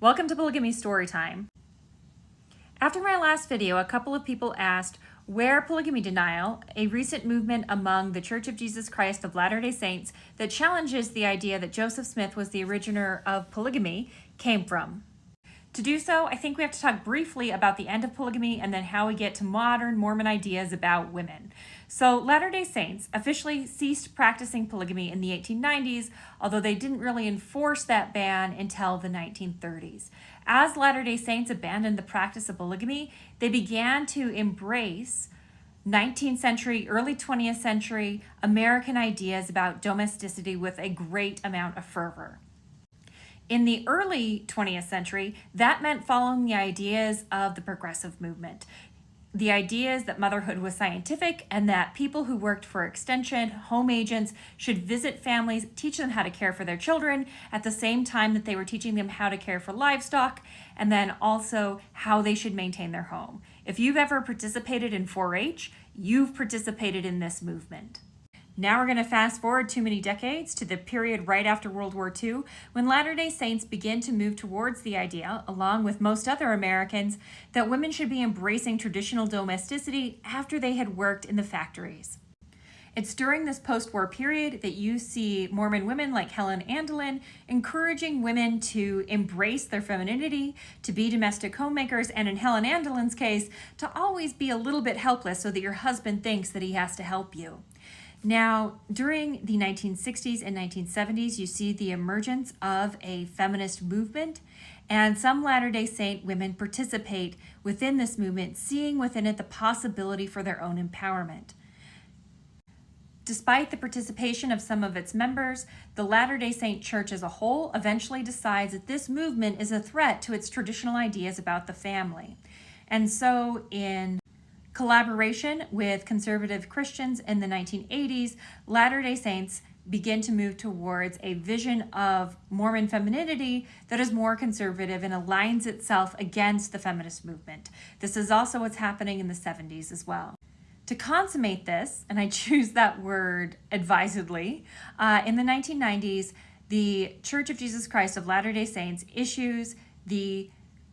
Welcome to Polygamy Storytime. After my last video, a couple of people asked where polygamy denial, a recent movement among the Church of Jesus Christ of Latter-day Saints that challenges the idea that Joseph Smith was the originator of polygamy, came from. To do so, I think we have to talk briefly about the end of polygamy and then how we get to modern Mormon ideas about women. So Latter-day Saints officially ceased practicing polygamy in the 1890s, although they didn't really enforce that ban until the 1930s. As Latter-day Saints abandoned the practice of polygamy, they began to embrace 19th century, early 20th century American ideas about domesticity with a great amount of fervor. In the early 20th century, that meant following the ideas of the progressive movement. The ideas that motherhood was scientific and that people who worked for extension, home agents, should visit families, teach them how to care for their children at the same time that they were teaching them how to care for livestock, and then also how they should maintain their home. If you've ever participated in 4-H, you've participated in this movement. Now we're going to fast forward too many decades to the period right after World War II, when Latter-day Saints begin to move towards the idea, along with most other Americans, that women should be embracing traditional domesticity after they had worked in the factories. It's during this post-war period that you see Mormon women like Helen Andelin encouraging women to embrace their femininity, to be domestic homemakers, and in Helen Andelin's case, to always be a little bit helpless so that your husband thinks that he has to help you. Now, during the 1960s and 1970s, you see the emergence of a feminist movement, and some Latter-day Saint women participate within this movement, seeing within it the possibility for their own empowerment. Despite the participation of some of its members, the Latter-day Saint Church as a whole eventually decides that this movement is a threat to its traditional ideas about the family. And so in collaboration with conservative Christians in the 1980s, Latter-day Saints begin to move towards a vision of Mormon femininity that is more conservative and aligns itself against the feminist movement. This is also what's happening in the 70s as well. To consummate this, and I choose that word advisedly, in the 1990s, the Church of Jesus Christ of Latter-day Saints issues the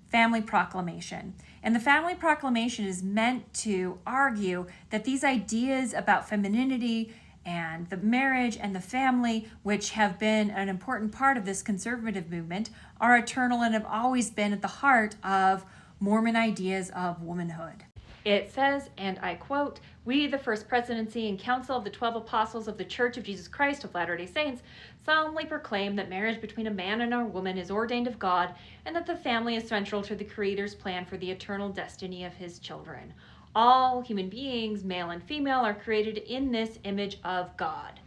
Family Proclamation. And the Family Proclamation is meant to argue that these ideas about femininity and the marriage and the family, which have been an important part of this conservative movement, are eternal and have always been at the heart of Mormon ideas of womanhood. It says, and I quote, "We, the First Presidency and Council of the 12 Apostles of the Church of Jesus Christ of Latter-day Saints, solemnly proclaim that marriage between a man and a woman is ordained of God, and that the family is central to the Creator's plan for the eternal destiny of His children. All human beings, male and female, are created in this image of God."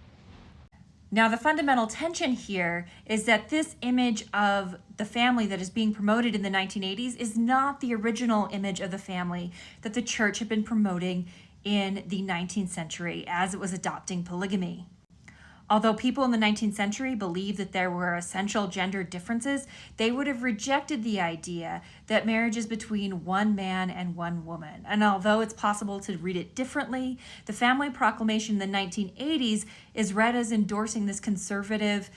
Now, the fundamental tension here is that this image of the family that is being promoted in the 1980s is not the original image of the family that the church had been promoting in the 19th century as it was adopting polygamy. Although people in the 19th century believed that there were essential gender differences, they would have rejected the idea that marriage is between one man and one woman. And although it's possible to read it differently, the Family Proclamation in the 1980s is read as endorsing this conservative,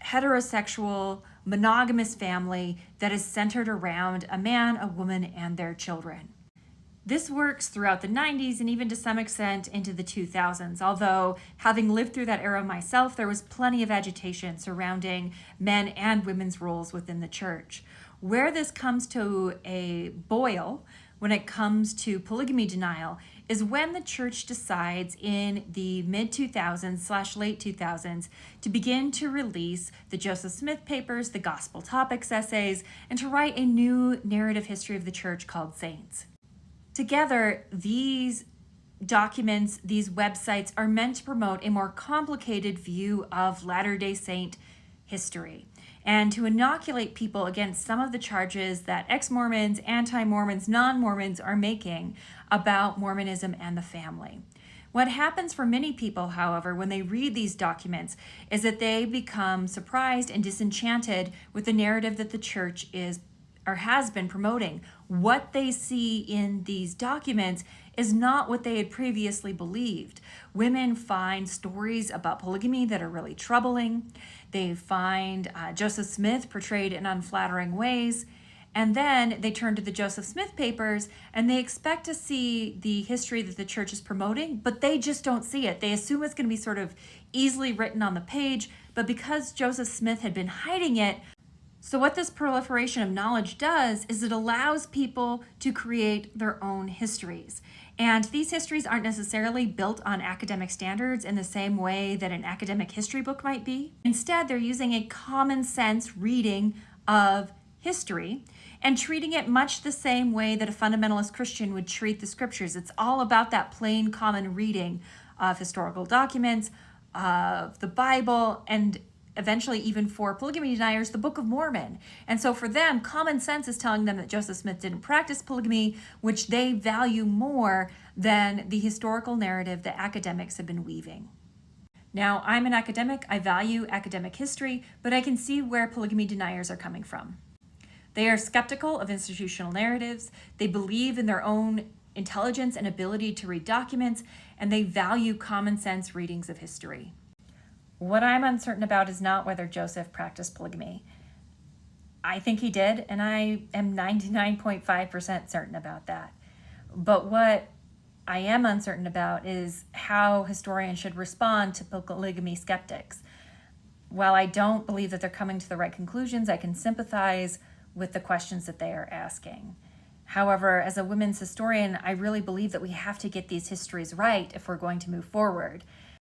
heterosexual, monogamous family that is centered around a man, a woman, and their children. This works throughout the 90s and even to some extent into the 2000s, although having lived through that era myself, there was plenty of agitation surrounding men and women's roles within the church. Where this comes to a boil when it comes to polygamy denial is when the church decides in the mid-2000s/late 2000s to begin to release the Joseph Smith papers, the Gospel Topics essays, and to write a new narrative history of the church called Saints. Together, these documents, these websites are meant to promote a more complicated view of Latter-day Saint history and to inoculate people against some of the charges that ex-Mormons, anti-Mormons, non-Mormons are making about Mormonism and the family. What happens for many people, however, when they read these documents is that they become surprised and disenchanted with the narrative that the church is or has been promoting. What they see in these documents is not what they had previously believed. Women find stories about polygamy that are really troubling. They find Joseph Smith portrayed in unflattering ways. And then they turn to the Joseph Smith papers and they expect to see the history that the church is promoting, but they just don't see it. They assume it's going to be sort of easily written on the page, but because Joseph Smith had been hiding it, so what this proliferation of knowledge does is it allows people to create their own histories. And these histories aren't necessarily built on academic standards in the same way that an academic history book might be. Instead, they're using a common sense reading of history and treating it much the same way that a fundamentalist Christian would treat the scriptures. It's all about that plain common reading of historical documents, of the Bible, and eventually even for polygamy deniers, the Book of Mormon. And so for them, common sense is telling them that Joseph Smith didn't practice polygamy, which they value more than the historical narrative that academics have been weaving. Now, I'm an academic, I value academic history, but I can see where polygamy deniers are coming from. They are skeptical of institutional narratives, they believe in their own intelligence and ability to read documents, and they value common sense readings of history. What I'm uncertain about is not whether Joseph practiced polygamy. I think he did, and I am 99.5% certain about that. But what I am uncertain about is how historians should respond to polygamy skeptics. While I don't believe that they're coming to the right conclusions, I can sympathize with the questions that they are asking. However, as a women's historian, I really believe that we have to get these histories right if we're going to move forward.